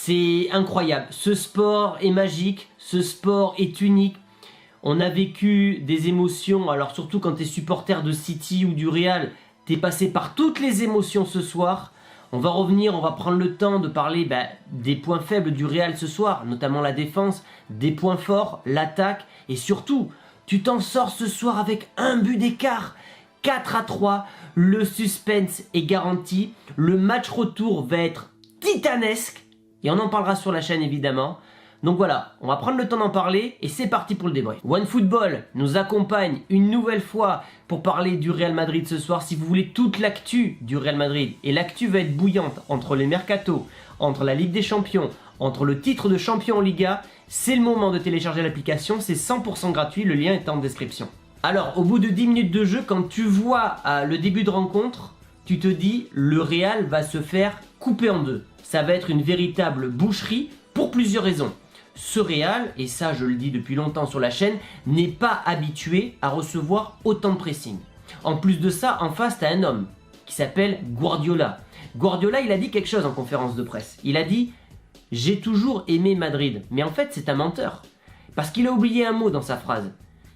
C'est incroyable. Ce sport est magique, ce sport est unique. On a vécu des émotions, alors surtout quand tu es supporter de City ou du Real, tu es passé par toutes les émotions ce soir. On va revenir, on va prendre le temps de parler des points faibles du Real ce soir, notamment la défense, des points forts, l'attaque, et surtout, tu t'en sors ce soir avec un but d'écart, 4-3, le suspense est garanti, le match retour va être titanesque, et on en parlera sur la chaîne évidemment. Donc voilà, on va prendre le temps d'en parler et c'est parti pour le débrief. OneFootball nous accompagne une nouvelle fois pour parler du Real Madrid ce soir. Si vous voulez toute l'actu du Real Madrid, et l'actu va être bouillante entre les mercatos, entre la Ligue des Champions, entre le titre de champion en Liga, c'est le moment de télécharger l'application, c'est 100% gratuit, le lien est en description. Alors, au bout de 10 minutes de jeu, quand tu vois le début de rencontre, tu te dis le Real va se faire couper en deux. Ça va être une véritable boucherie pour plusieurs raisons. Ce Real, et ça je le dis depuis longtemps sur la chaîne, n'est pas habitué à recevoir autant de pressing. En plus de ça, en face, tu as un homme qui s'appelle Guardiola. Guardiola, il a dit quelque chose en conférence de presse. Il a dit « J'ai toujours aimé Madrid ». Mais en fait, c'est un menteur. Parce qu'il a oublié un mot dans sa phrase.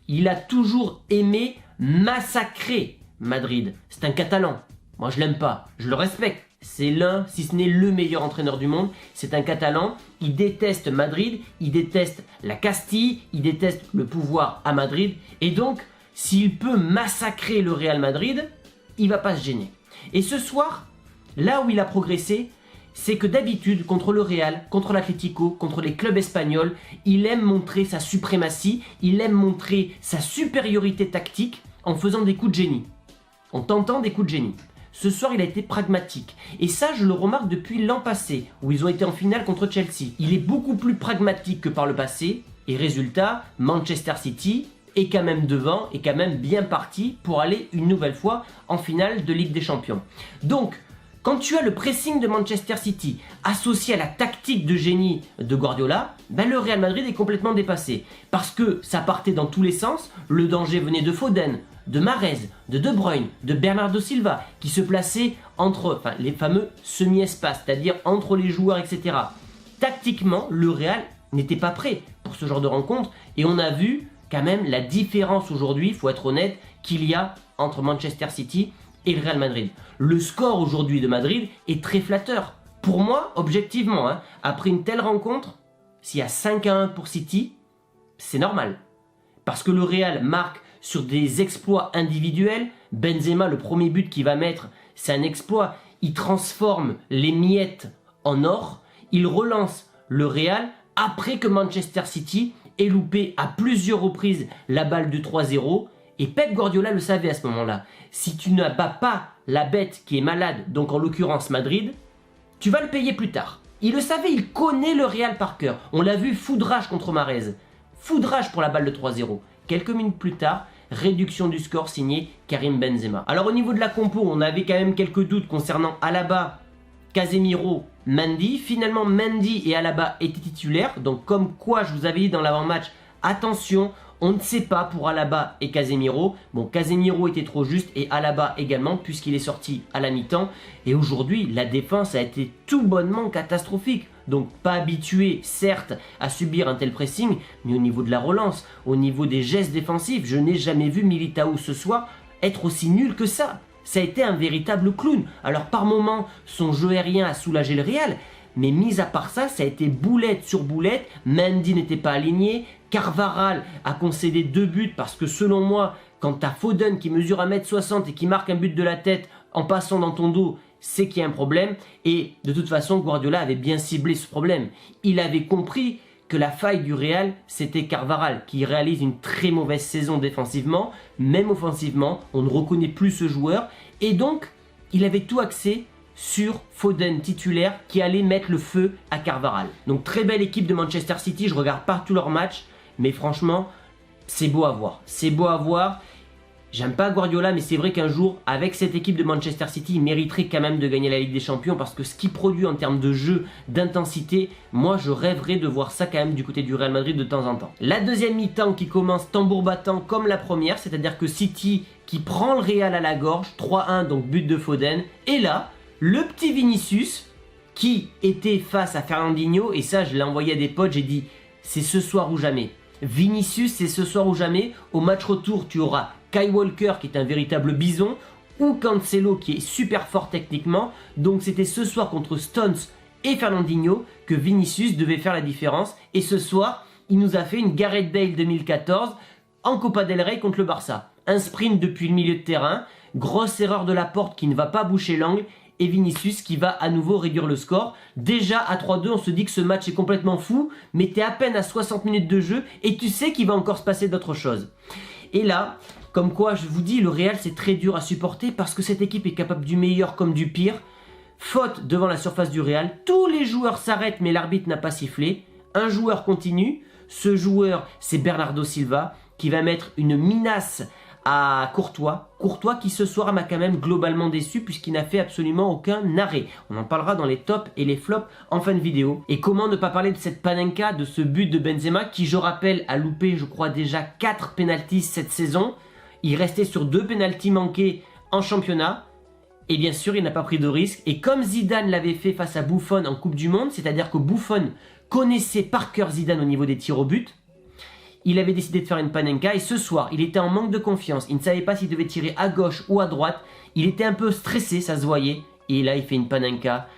Il a toujours aimé massacrer Madrid. C'est un Catalan. Moi, je l'aime pas. Je le respecte. C'est l'un, si ce n'est le meilleur entraîneur du monde. C'est un Catalan. Il déteste Madrid. Il déteste la Castille. Il déteste le pouvoir à Madrid. Et donc, s'il peut massacrer le Real Madrid, il va pas se gêner. Et ce soir, là où il a progressé, c'est que d'habitude, contre le Real, contre l'Atlético, contre les clubs espagnols, il aime montrer sa suprématie. Il aime montrer sa supériorité tactique en faisant des coups de génie. En tentant des coups de génie. Ce soir, il a été pragmatique. Et ça, je le remarque depuis l'an passé, où ils ont été en finale contre Chelsea. Il est beaucoup plus pragmatique que par le passé. Et résultat, Manchester City est quand même devant, est quand même bien parti pour aller une nouvelle fois en finale de Ligue des Champions. Donc, quand tu as le pressing de Manchester City associé à la tactique de génie de Guardiola, le Real Madrid est complètement dépassé. Parce que ça partait dans tous les sens, le danger venait de Foden, de Mahrez, de Bruyne, de Bernardo Silva, qui se plaçaient entre les fameux semi-espaces, c'est-à-dire entre les joueurs, etc. Tactiquement, le Real n'était pas prêt pour ce genre de rencontre, et on a vu quand même la différence aujourd'hui, il faut être honnête, qu'il y a entre Manchester City et le Real Madrid. Le score aujourd'hui de Madrid est très flatteur. Pour moi, objectivement, après une telle rencontre, s'il y a 5-1 pour City, c'est normal. Parce que le Real marque sur des exploits individuels. Benzema, le premier but qu'il va mettre, c'est un exploit. Il transforme les miettes en or. Il relance le Real après que Manchester City ait loupé à plusieurs reprises la balle du 3-0. Et Pep Guardiola le savait à ce moment-là. Si tu n'abats pas la bête qui est malade, donc en l'occurrence Madrid, tu vas le payer plus tard. Il le savait, il connaît le Real par cœur. On l'a vu, foudrage contre Mahrez. Foudrage pour la balle de 3-0. Quelques minutes plus tard, réduction du score signé Karim Benzema. Alors au niveau de la compo, on avait quand même quelques doutes concernant Alaba, Casemiro, Mendy. Finalement, Mendy et Alaba étaient titulaires. Donc comme quoi, je vous avais dit dans l'avant-match, attention, on ne sait pas pour Alaba et Casemiro. Bon, Casemiro était trop juste et Alaba également puisqu'il est sorti à la mi-temps. Et aujourd'hui, la défense a été tout bonnement catastrophique. Donc pas habitué, certes, à subir un tel pressing, mais au niveau de la relance, au niveau des gestes défensifs, je n'ai jamais vu Militao ce soir être aussi nul que ça. Ça a été un véritable clown. Alors par moments, son jeu aérien a soulagé le Real, mais mis à part ça, ça a été boulette sur boulette. Mendy n'était pas aligné, Carvajal a concédé 2 buts parce que selon moi, quand tu as Foden qui mesure 1m60 et qui marque un but de la tête en passant dans ton dos, c'est qu'il y a un problème. Et de toute façon, Guardiola avait bien ciblé ce problème. Il avait compris que la faille du Real, c'était Carvajal, qui réalise une très mauvaise saison défensivement. Même offensivement, on ne reconnaît plus ce joueur. Et donc, il avait tout axé sur Foden titulaire qui allait mettre le feu à Carvajal. Donc très belle équipe de Manchester City, je regarde pas tous leurs matchs, mais franchement, c'est beau à voir. C'est beau à voir. J'aime pas Guardiola, mais c'est vrai qu'un jour, avec cette équipe de Manchester City, il mériterait quand même de gagner la Ligue des Champions parce que ce qu'il produit en termes de jeu, d'intensité, moi je rêverais de voir ça quand même du côté du Real Madrid de temps en temps. La deuxième mi-temps qui commence tambour battant comme la première, c'est-à-dire que City qui prend le Real à la gorge, 3-1 donc but de Foden, et là, le petit Vinicius qui était face à Fernandinho, et ça je l'ai envoyé à des potes, j'ai dit c'est ce soir ou jamais. Vinicius, c'est ce soir ou jamais. Au match retour, tu auras Kyle Walker qui est un véritable bison, ou Cancelo qui est super fort techniquement. Donc c'était ce soir contre Stones et Fernandinho que Vinicius devait faire la différence. Et ce soir, il nous a fait une Gareth Bale 2014 en Copa del Rey contre le Barça. Un sprint depuis le milieu de terrain, grosse erreur de Laporte qui ne va pas boucher l'angle, et Vinicius qui va à nouveau réduire le score. Déjà à 3-2, on se dit que ce match est complètement fou, mais tu es à peine à 60 minutes de jeu et tu sais qu'il va encore se passer d'autres choses. Et là, comme quoi je vous dis, le Real c'est très dur à supporter parce que cette équipe est capable du meilleur comme du pire. Faute devant la surface du Real, tous les joueurs s'arrêtent mais l'arbitre n'a pas sifflé. Un joueur continue, ce joueur c'est Bernardo Silva qui va mettre une minace à Courtois. Courtois qui ce soir m'a quand même globalement déçu puisqu'il n'a fait absolument aucun arrêt. On en parlera dans les tops et les flops en fin de vidéo. Et comment ne pas parler de cette panenka, de ce but de Benzema qui, je rappelle, a loupé je crois déjà 4 pénaltys cette saison. Il restait sur 2 pénaltys manqués en championnat. Et bien sûr, il n'a pas pris de risque. Et comme Zidane l'avait fait face à Buffon en Coupe du Monde, c'est-à-dire que Buffon connaissait par cœur Zidane au niveau des tirs au but, il avait décidé de faire une panenka et ce soir, il était en manque de confiance. Il ne savait pas s'il devait tirer à gauche ou à droite. Il était un peu stressé, ça se voyait. Et là, il fait une panenka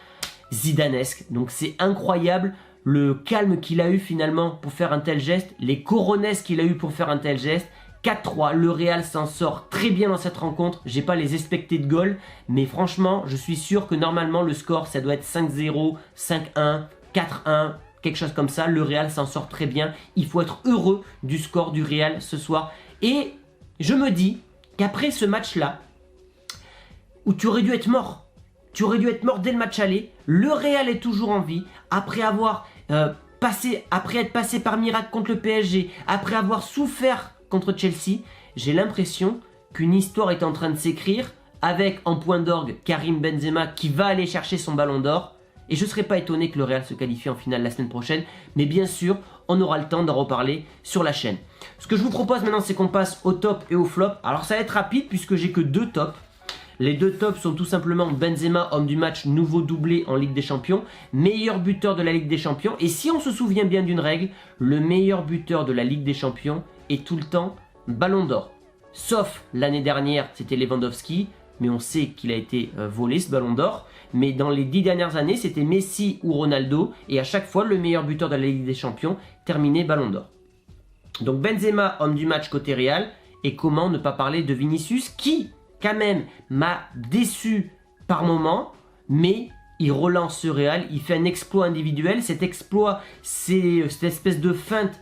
zidanesque. Donc c'est incroyable le calme qu'il a eu finalement pour faire un tel geste. Les coronesses qu'il a eu pour faire un tel geste. 4-3, le Real s'en sort très bien dans cette rencontre. J'ai pas les expected goals, mais franchement, je suis sûr que normalement le score, ça doit être 5-0, 5-1, 4-1... quelque chose comme ça. Le Real s'en sort très bien. Il faut être heureux du score du Real ce soir. Et je me dis qu'après ce match-là, où tu aurais dû être mort, dès le match aller, le Real est toujours en vie. Après avoir après être passé par miracle contre le PSG, après avoir souffert contre Chelsea, j'ai l'impression qu'une histoire est en train de s'écrire avec en point d'orgue Karim Benzema qui va aller chercher son ballon d'or. Et je ne serais pas étonné que le Real se qualifie en finale la semaine prochaine. Mais bien sûr, on aura le temps d'en reparler sur la chaîne. Ce que je vous propose maintenant, c'est qu'on passe au top et au flop. Alors ça va être rapide puisque j'ai que 2 tops. Les 2 tops sont tout simplement Benzema, homme du match, nouveau doublé en Ligue des Champions, meilleur buteur de la Ligue des Champions. Et si on se souvient bien d'une règle, le meilleur buteur de la Ligue des Champions est tout le temps ballon d'or. Sauf l'année dernière, c'était Lewandowski. Mais on sait qu'il a été volé ce ballon d'or. Mais dans les 10 dernières années, c'était Messi ou Ronaldo. Et à chaque fois, le meilleur buteur de la Ligue des Champions terminait ballon d'or. Donc Benzema, homme du match côté Real. Et comment ne pas parler de Vinicius qui, quand même, m'a déçu par moment. Mais il relance ce Real. Il fait un exploit individuel. Cet exploit, c'est cette espèce de feinte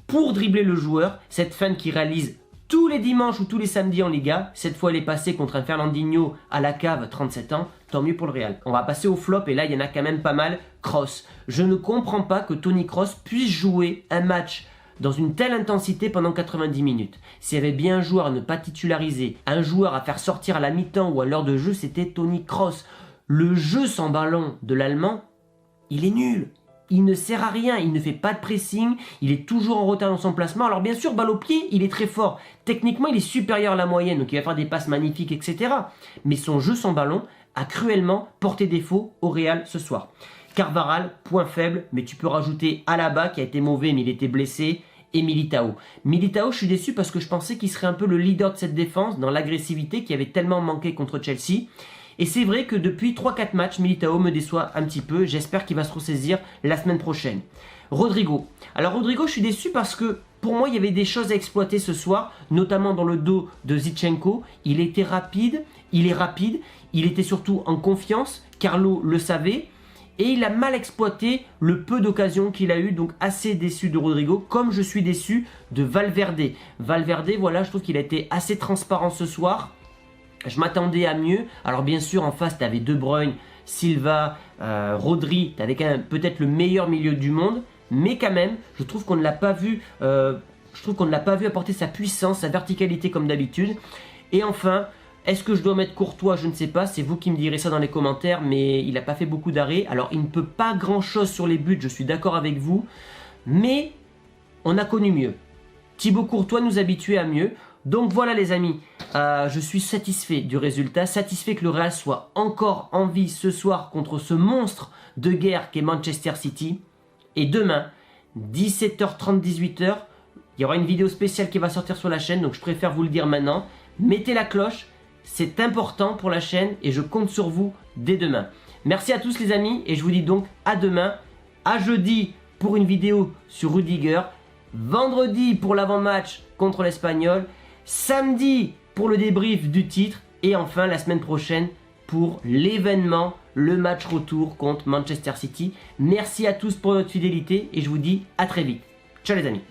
pour dribbler le joueur. Cette feinte qui réalise tous les dimanches ou tous les samedis en Liga. Cette fois, elle est passée contre un Fernandinho à la cave, 37 ans. Tant mieux pour le Real. On va passer au flop et là, il y en a quand même pas mal. Kroos. Je ne comprends pas que Toni Kroos puisse jouer un match dans une telle intensité pendant 90 minutes. S'il y avait bien un joueur à ne pas titulariser, un joueur à faire sortir à la mi-temps ou à l'heure de jeu, c'était Toni Kroos. Le jeu sans ballon de l'Allemand, il est nul. Il ne sert à rien, il ne fait pas de pressing, il est toujours en retard dans son placement. Alors bien sûr, balle au pied, il est très fort. Techniquement, il est supérieur à la moyenne, donc il va faire des passes magnifiques, etc. Mais son jeu sans ballon a cruellement porté défaut au Real ce soir. Carvajal, point faible, mais tu peux rajouter Alaba qui a été mauvais, mais il était blessé, et Militao. Militao, je suis déçu parce que je pensais qu'il serait un peu le leader de cette défense dans l'agressivité qui avait tellement manqué contre Chelsea. Et c'est vrai que depuis 3-4 matchs, Militao me déçoit un petit peu. J'espère qu'il va se ressaisir la semaine prochaine. Rodrigo. Alors Rodrigo, je suis déçu parce que pour moi, il y avait des choses à exploiter ce soir, notamment dans le dos de Zinchenko. Il était rapide, il est rapide, il était surtout en confiance. Carlo le savait. Et il a mal exploité le peu d'occasions qu'il a eu, donc assez déçu de Rodrigo, comme je suis déçu de Valverde. Valverde, voilà, je trouve qu'il a été assez transparent ce soir. Je m'attendais à mieux. Alors bien sûr, en face, tu avais De Bruyne, Silva, Rodri. Tu avais quand même peut-être le meilleur milieu du monde. Mais quand même, je trouve qu'on ne l'a pas vu. Apporter sa puissance, sa verticalité comme d'habitude. Et enfin, est-ce que je dois mettre Courtois? Je ne sais pas. C'est vous qui me direz ça dans les commentaires. Mais il n'a pas fait beaucoup d'arrêts. Alors il ne peut pas grand-chose sur les buts. Je suis d'accord avec vous. Mais on a connu mieux. Thibaut Courtois nous habituait à mieux. Donc voilà les amis, Je suis satisfait du résultat, satisfait que le Real soit encore en vie ce soir contre ce monstre de guerre qu'est Manchester City. Et demain, 17h30, 18h, il y aura une vidéo spéciale qui va sortir sur la chaîne, donc je préfère vous le dire maintenant. Mettez la cloche, c'est important pour la chaîne et je compte sur vous dès demain. Merci à tous les amis et je vous dis donc à demain, à jeudi pour une vidéo sur Rudiger, vendredi pour l'avant-match contre l'Espagnol, samedi pour le débrief du titre et enfin la semaine prochaine pour l'événement, le match retour contre Manchester City. Merci à tous pour votre fidélité et je vous dis à très vite. Ciao les amis.